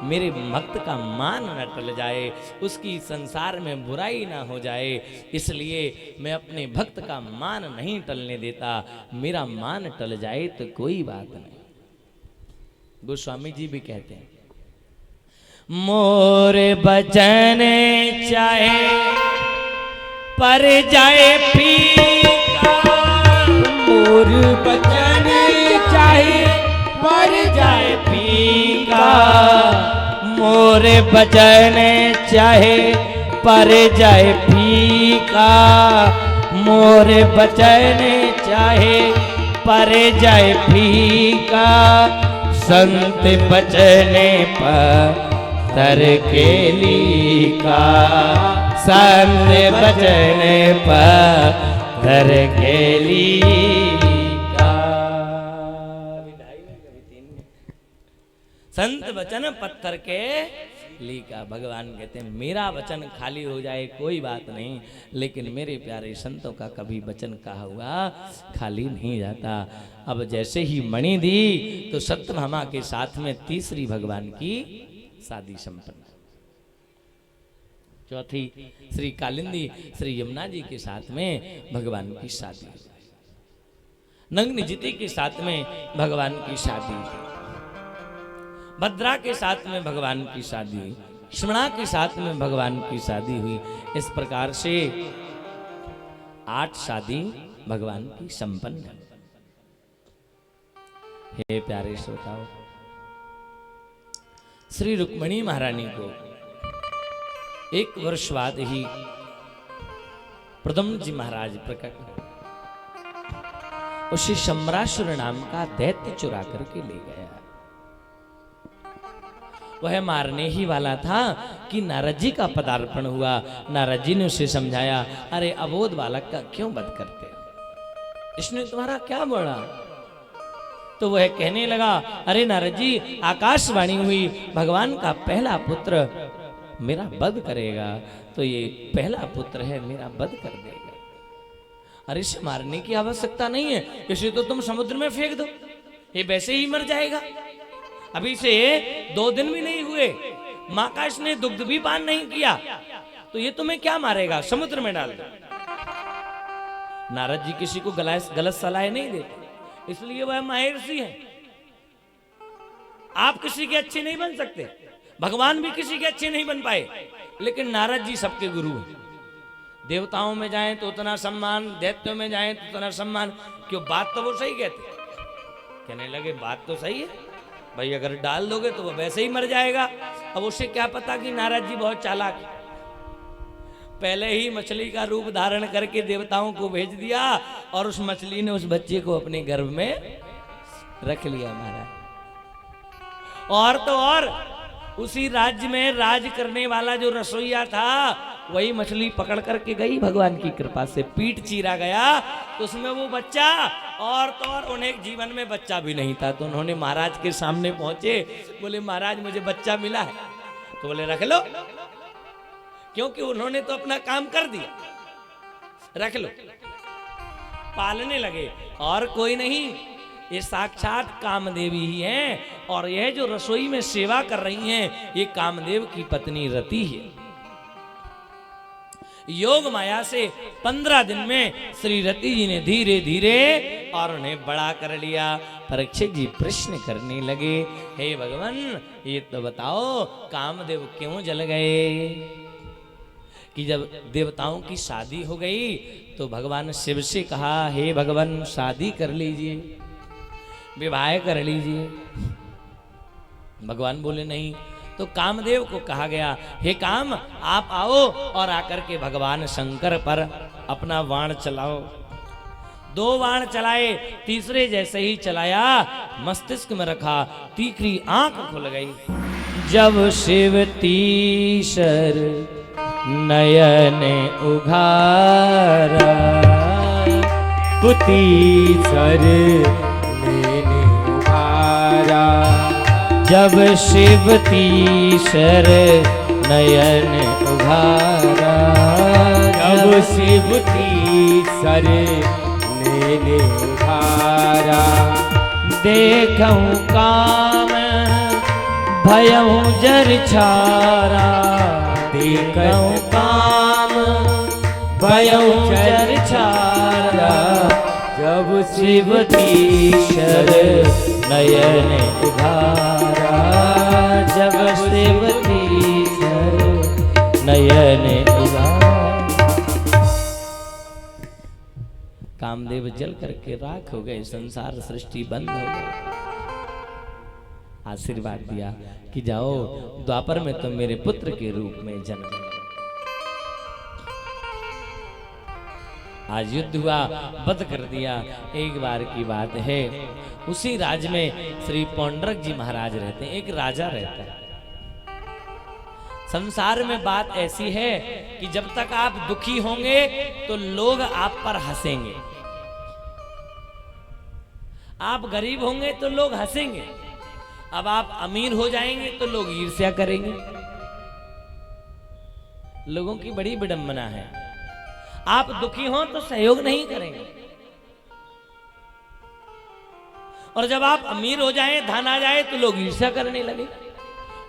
मेरे भक्त का मान न टल जाए, उसकी संसार में बुराई ना हो जाए, इसलिए मैं अपने भक्त का मान नहीं टलने देता। मेरा मान टल जाए तो कोई बात नहीं। गोस्वामी जी भी कहते हैं, मोरे बचन चाहे पर जाए फीका, मोर बचन चाहे पर जाए फीका, मोरे बचन चाहे पर जाए फीका, मोरे बचन चाहे पर जाए फीका, संत बचने पत्थर के लीका, संत बचने पत्थर के लीका। संत वचन पत्थर के लीका। भगवान कहते हैं मेरा वचन खाली हो जाए कोई बात नहीं, लेकिन मेरे प्यारे संतों का कभी वचन कहा हुआ खाली नहीं जाता। अब जैसे ही मणि दी तो सत्यभामा के साथ में तीसरी भगवान की शादी संपन्न। चौथी श्री कालिंदी श्री यमुना जी के साथ में भगवान की शादी। नग्नजिति के साथ में भगवान की शादी, भद्रा के साथ में भगवान की शादी हुई, श्रवणा के साथ में भगवान की शादी हुई। इस प्रकार से 8 शादी भगवान की संपन्न है। हे प्यारे श्रोताओ, श्री रुक्मिणी महारानी को 1 वर्ष बाद ही प्रद्युम्न जी महाराज प्रकट हुए। उसे शम्रासुर नाम का दैत्य चुरा करके ले गया। वह मारने ही वाला था कि नारद जी का पदार्पण हुआ। नारद जी ने उसे समझाया, अरे अबोध बालक का क्यों वध करते हो, इसने तुम्हारा क्या बोला? तो वह कहने लगा, अरे नारद जी, आकाशवाणी हुई भगवान का पहला पुत्र मेरा वध करेगा, तो ये पहला पुत्र है, मेरा वध कर देगा। अरे इसे मारने की आवश्यकता नहीं है, इसे तो तुम समुद्र में फेंक दो, ये वैसे ही मर जाएगा। अभी से 2 दिन भी नहीं हुए, माँ का इसने दुग्ध भी पान नहीं किया, तो ये तुम्हें क्या मारेगा, समुद्र में डाल दो। नारद जी किसी को गलत सलाह नहीं देते, इसलिए वह महर्षि है। आप किसी के अच्छे नहीं बन सकते, भगवान भी किसी के अच्छे नहीं बन पाए, लेकिन नारद जी सबके गुरु हैं। देवताओं में जाएं तो उतना सम्मान, दैत्यों में जाएं तो उतना सम्मान। क्यों, बात तो वो सही कहते। कहने लगे बात तो सही है भाई, अगर डाल दोगे तो वो वैसे ही मर जाएगा। अब उसे क्या पता कि नारद जी बहुत चालाक है। पहले ही मछली का रूप धारण करके देवताओं को भेज दिया और उस मछली ने उस बच्चे को अपने गर्भ में रख लिया महाराज। और तो और उसी राज्य में राज करने वाला जो रसोइया था, वही मछली पकड़ करके गई, भगवान की कृपा से पीठ चीरा गया तो उसमें वो बच्चा। और तो और उन्हें जीवन में बच्चा भी नहीं था, तो उन्होंने महाराज के सामने पहुंचे, बोले महाराज मुझे बच्चा मिला है। तो बोले रख लो, क्योंकि उन्होंने तो अपना काम कर दिया, रख लो। पालने लगे, और कोई नहीं, ये साक्षात कामदेवी ही हैं, और यह जो रसोई में सेवा कर रही हैं, ये कामदेव की पत्नी रति है। योग माया से 15 दिन में श्री रति जी ने धीरे धीरे और उन्हें बड़ा कर लिया। परीक्षित जी प्रश्न करने लगे, हे भगवान ये तो बताओ कामदेव क्यों जल गए? कि जब देवताओं की शादी हो गई तो भगवान शिव से कहा, हे भगवान शादी कर लीजिए, विवाह कर लीजिए। भगवान बोले नहीं। तो कामदेव को कहा गया, हे काम आप आओ और आकर के भगवान शंकर पर अपना बाण चलाओ। 2 बाण चलाए, तीसरे जैसे ही चलाया मस्तिष्क में रखा, तीखरी आंख खुल गई। जब शिव तीसर नयन उघारा, तीसर नयन उघारा, जब शिव तीसर नयन उघारा, जब शिव तीसर नयन उघारा, देखऊं काम भयऊं जर छारा, देखऊं काम भयऊं जर छारा, जब शिव तीसर नयन उघारा, जब शिव तीसर नयन उघारा। कामदेव जल करके राख हो गए, संसार सृष्टि बंद हो गई। आशीर्वाद दिया कि जाओ द्वापर में तुम मेरे पुत्र के रूप में जन्म लो। आज युद्ध हुआ, वध कर दिया। एक बार की बात है, उसी राज में श्री पौंड्रक जी महाराज रहते हैं। एक राजा रहता है। संसार में बात ऐसी है कि जब तक आप दुखी होंगे तो लोग आप पर हंसेंगे, आप गरीब होंगे तो लोग हंसेंगे, अब आप अमीर हो जाएंगे तो लोग ईर्ष्या करेंगे। लोगों की बड़ी विडंबना है। आप दुखी हो तो सहयोग नहीं करेंगे, और जब आप अमीर हो जाएं, धन आ जाए तो लोग ईर्ष्या करने लगे,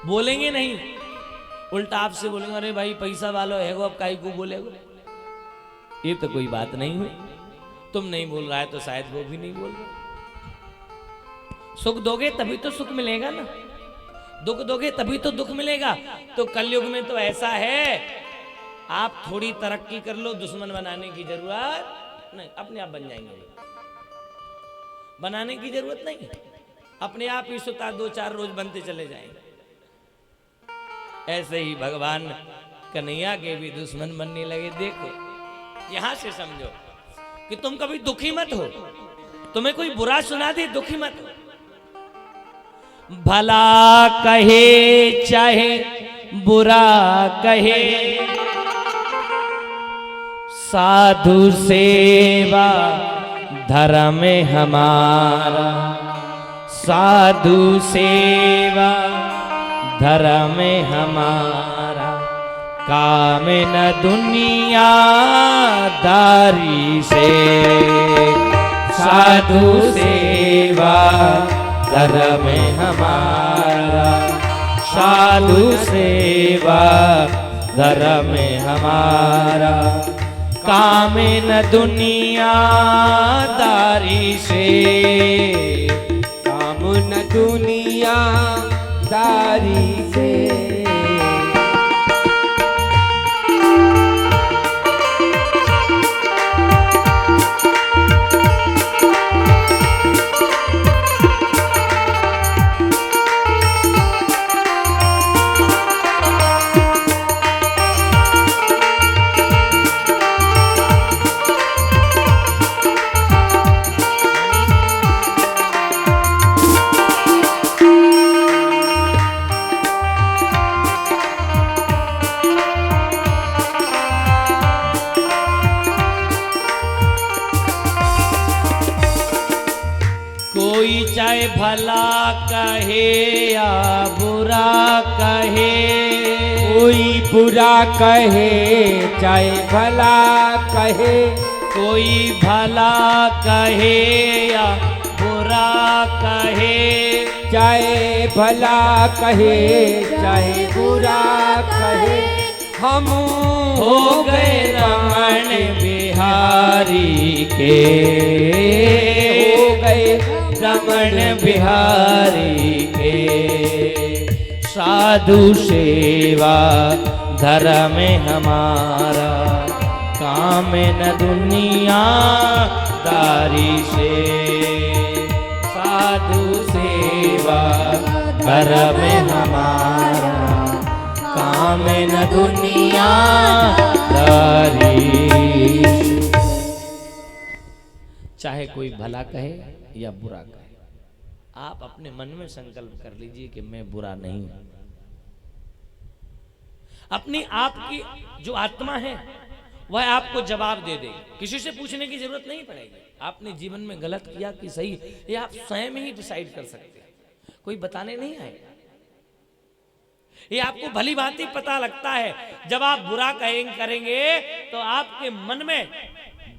बोलेंगे नहीं, उल्टा आपसे बोलेंगे अरे भाई पैसा वालो है वो, अब काई को बोलेगो। ये तो कोई बात नहीं हुई। तुम नहीं बोल रहा है तो शायद वो भी नहीं बोल रहे। सुख दोगे तभी तो सुख मिलेगा ना, दुख दोगे तभी तो दुख मिलेगा। तो कलयुग में तो ऐसा है, आप थोड़ी तरक्की कर लो, दुश्मन बनाने की जरूरत नहीं, अपने आप बन जाएंगे। बनाने की जरूरत नहीं, अपने आप ही सुता 2-4 रोज बनते चले जाएंगे। ऐसे ही भगवान कन्हैया के भी दुश्मन बनने लगे। देखो, यहां से समझो कि तुम कभी दुखी मत हो, तुम्हें कोई बुरा सुना दे दुखी मत हो। भला कहे चाहे बुरा कहे, साधु सेवा धर्म हमारा, साधु सेवा धर्म हमारा, काम न दुनियादारी से, साधु सेवा धर्म हमारा, साधु सेवा धर्म हमारा, काम न दुनियादारी से, काम न दुनिया दारी से। कोई चाहे भला कहे या बुरा कहे, कोई बुरा कहे चाहे भला कहे, कोई भला कहे या बुरा कहे, चाहे भला कहे चाहे बुरा कहे, हम हो गए रमण बिहारी के, हो गए रमण बिहारी के, साधु सेवा धर्म हमारा, काम न दुनिया दारी से, साधु सेवा धर्म हमारा, काम न दुनिया दारी। चाहे कोई भला कहे या बुरा कहे, आप अपने मन में संकल्प कर लीजिए कि मैं बुरा नहीं हूं। अपनी आपकी जो आत्मा है वह आपको जवाब दे देगी, किसी से पूछने की जरूरत नहीं पड़ेगी। आपने जीवन में गलत किया कि सही, ये आप स्वयं ही डिसाइड कर सकते हैं, कोई बताने नहीं आएगा। ये आपको भली भांति पता लगता है। जब आप बुरा करेंगे तो आपके मन में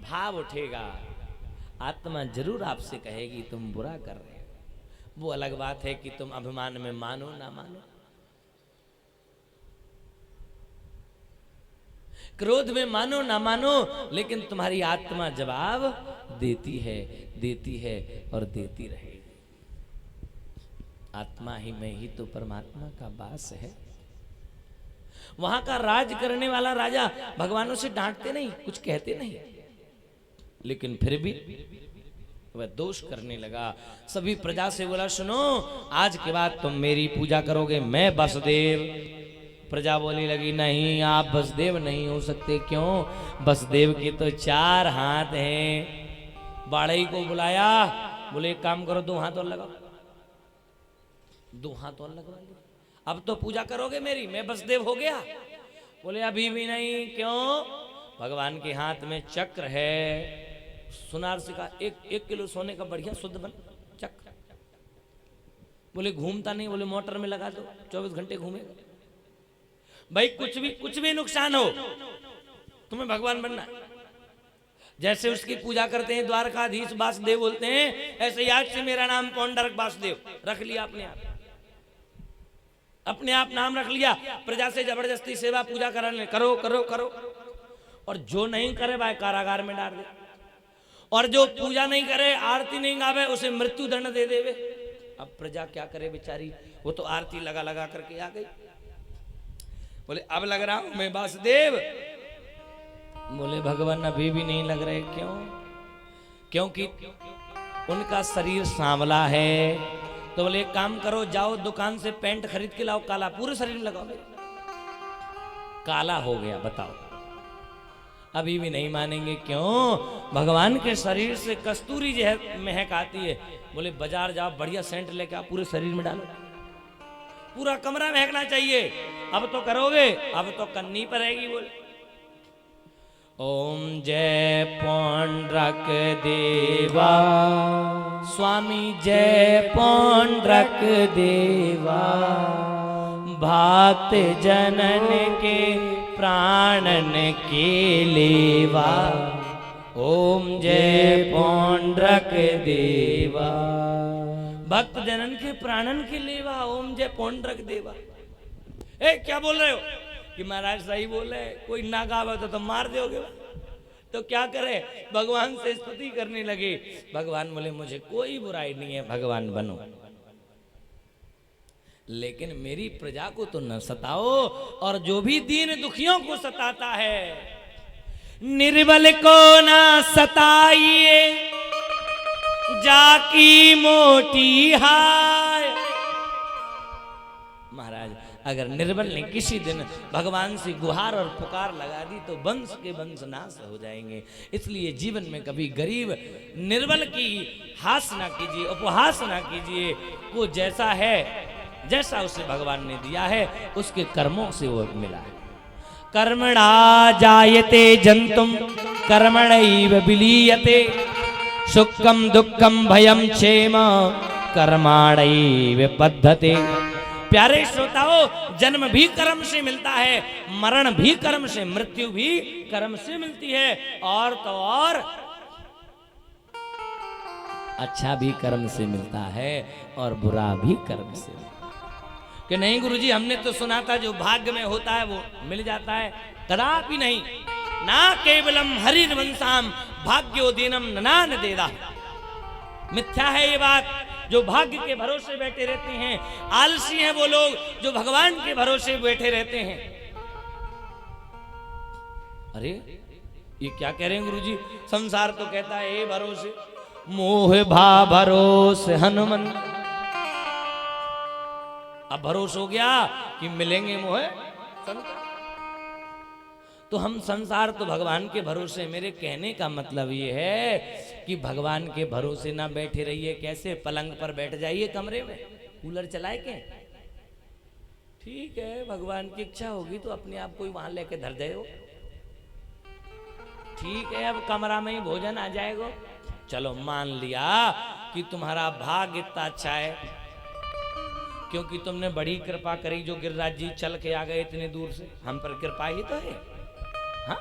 भाव उठेगा, आत्मा जरूर आपसे कहेगी तुम बुरा कर रहे हो। वो अलग बात है कि तुम अभिमान में मानो ना मानो, क्रोध में मानो ना मानो, लेकिन तुम्हारी आत्मा जवाब देती है और देती रहेगी। आत्मा ही में ही तो परमात्मा का वास है। वहां का राज करने वाला राजा भगवानों से डांटते नहीं, कुछ कहते नहीं, लेकिन फिर भी वह दोष करने लगा। सभी प्रजा से बोला सुनो, आज के बाद तुम मेरी पूजा करोगे, मैं वसुदेव प्रजा बोली लगी, नहीं आप वसुदेव नहीं हो सकते। क्यों? वसुदेव के तो 4 हाथ हैं। बाड़ई को बुलाया, बोले एक काम करो, 2 हाथ और लगाओ। 2 हाथ और लगवा लिए। अब तो पूजा करोगे मेरी, मैं वसुदेव हो गया? बोले अभी भी नहीं। क्यों? भगवान के हाथ में चक्र है, सुनार से का 1 किलो सोने का बढ़िया शुद्ध बन चक्र। बोले घूमता नहीं? बोले मोटर में लगा दो, 24 घंटे घूमेगा। भाई कुछ भी नुकसान हो, तुम्हें भगवान बनना है। जैसे उसकी पूजा करते हैं द्वारकाधीश वासुदेव बोलते हैं, ऐसे आज से मेरा नाम पौंडरक वासुदेव रख लिया अपने आप नाम रख लिया। प्रजा से जबरदस्ती सेवा पूजा कराने, करो करो करो। और जो नहीं करे भाई कारागार में डाल दे, और जो पूजा नहीं करे, आरती नहीं गावे, उसे मृत्यु दंड दे देवे। अब प्रजा क्या करे बेचारी, वो तो आरती लगा लगा करके आ गई। बोले अब लग रहा हूं मैं वासुदेव। बोले भगवान अभी भी नहीं लग रहे। क्यों? क्योंकि उनका शरीर सांवला है। तो बोले एक काम करो, जाओ दुकान से पैंट खरीद के लाओ काला, पूरे शरीर में लगाओ। काला हो गया, बताओ। अभी भी नहीं मानेंगे। क्यों? भगवान के शरीर से कस्तूरी जो है महक आती है। बोले बाजार जाओ, बढ़िया सेंट लेके आओ, पूरे शरीर में डालो, पूरा कमरा महकना चाहिए। अब तो करोगे? अब तो करनी पड़ेगी। बोले ओम जय पौंड्रक देवा, स्वामी जय पौंड्रक देवा, भक्त जनन के प्राणन के लेवा। ओम जय पौंड्रक देवा, भक्त जनन के प्राणन के लेवा, ओम जय पौंड्रक देवा। ए क्या बोल रहे हो? कि महाराज सही बोले, कोई ना गावे तो मार दोगे। तो क्या करे? भगवान से स्तुति करने लगे। भगवान बोले मुझे कोई बुराई नहीं है, भगवान बनो, लेकिन मेरी प्रजा को तो न सताओ। और जो भी दीन दुखियों को सताता है, निर्बल को ना सताइए, जाकी मोटी हाय। महाराज अगर निर्बल ने किसी दिन भगवान से गुहार और पुकार लगा दी तो वंश के वंश नाश हो जाएंगे। इसलिए जीवन में कभी गरीब निर्बल की हास ना कीजिए, उपहास ना कीजिए। वो जैसा है, जैसा उसे भगवान ने दिया है, उसके कर्मों से वो मिला है। कर्मणा जायते जंतुम कर्मणैव विलीयते, सुखम दुखम भयम क्षेम कर्माणैव बद्धते। प्यारे श्रोताओं, जन्म भी कर्म से मिलता है, मरण भी कर्म से, मृत्यु भी कर्म से मिलती है, और तो और अच्छा भी कर्म से मिलता है और बुरा भी कर्म से। कि नहीं गुरुजी, हमने तो सुना था जो भाग्य में होता है वो मिल जाता है। कदापि नहीं। ना केवलम हरिर्वंशाम भाग्योदीनम ननान देदा। मिथ्या है ये बात। जो भाग्य के भरोसे बैठे रहते हैं, आलसी हैं वो लोग जो भगवान के भरोसे बैठे रहते हैं। अरे ये क्या कह रहे हैं गुरुजी? संसार तो कहता है ए भरोसे, मोह भा भरोसे हनुमान। अब भरोसा हो गया कि मिलेंगे मोह संसार। तो हम संसार तो भगवान के भरोसे। मेरे कहने का मतलब ये है कि भगवान के भरोसे ना बैठे रहिए। कैसे? पलंग पर बैठ जाइए कमरे में, कूलर चलाए के, ठीक है, भगवान की इच्छा होगी तो अपने आप को वहां लेके धर जाओ। ठीक है, अब कमरा में ही भोजन आ जाएगा। चलो मान लिया कि तुम्हारा भाग्य इतना अच्छा है क्योंकि तुमने बड़ी कृपा करी, जो गिरिराज जी चल के आ गए इतने दूर से। हम पर कृपा ही तो है। हाँ,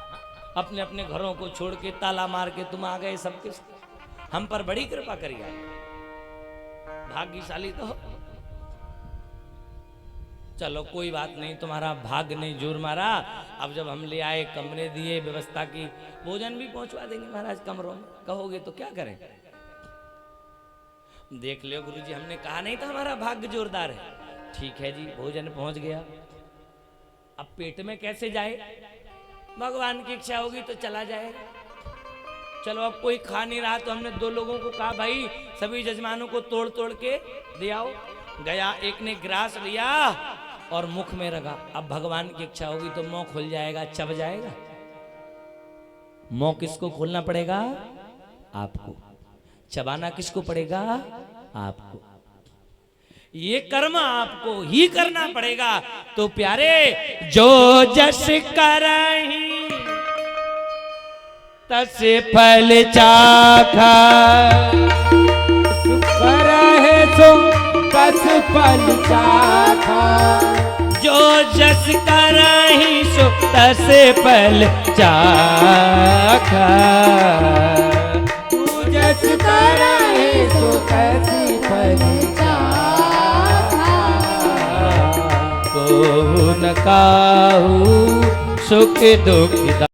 अपने अपने घरों को छोड़ के ताला मार के तुम आ गए सबके। हम पर बड़ी कृपा करी, भाग्यशाली तो हो। चलो कोई बात नहीं, तुम्हारा भाग्य ने जोर मारा। अब जब हम ले आए, कमरे दिए, व्यवस्था की, भोजन भी पहुंचवा देंगे महाराज कमरों में। कहोगे तो क्या करें? देख लियो गुरुजी, हमने कहा नहीं था हमारा भाग्य जोरदार है। ठीक है जी, भोजन पहुंच गया। अब पेट में कैसे जाए? भगवान की इच्छा होगी तो चला जाएगा। चलो अब कोई खा नहीं रहा तो हमने 2 लोगों को कहा भाई सभी जजमानों को तोड़ तोड़ के दे आओ। गया, एक ने ग्रास लिया और मुख में रखा। अब भगवान की इच्छा होगी तो मुंह खुल जाएगा, चब जाएगा। मुंह किसको खोलना पड़ेगा? आपको। चबाना किसको पड़ेगा? आपको। ये कर्म आपको ही करना पड़ेगा। तो प्यारे, जो जस करहि तस फल चाखा, करहि सो तस फल चाखा। जो जस करहि सो तस फल चाखा। तू जस करहि सो तस फल चाखा। को न काहू सुख दुख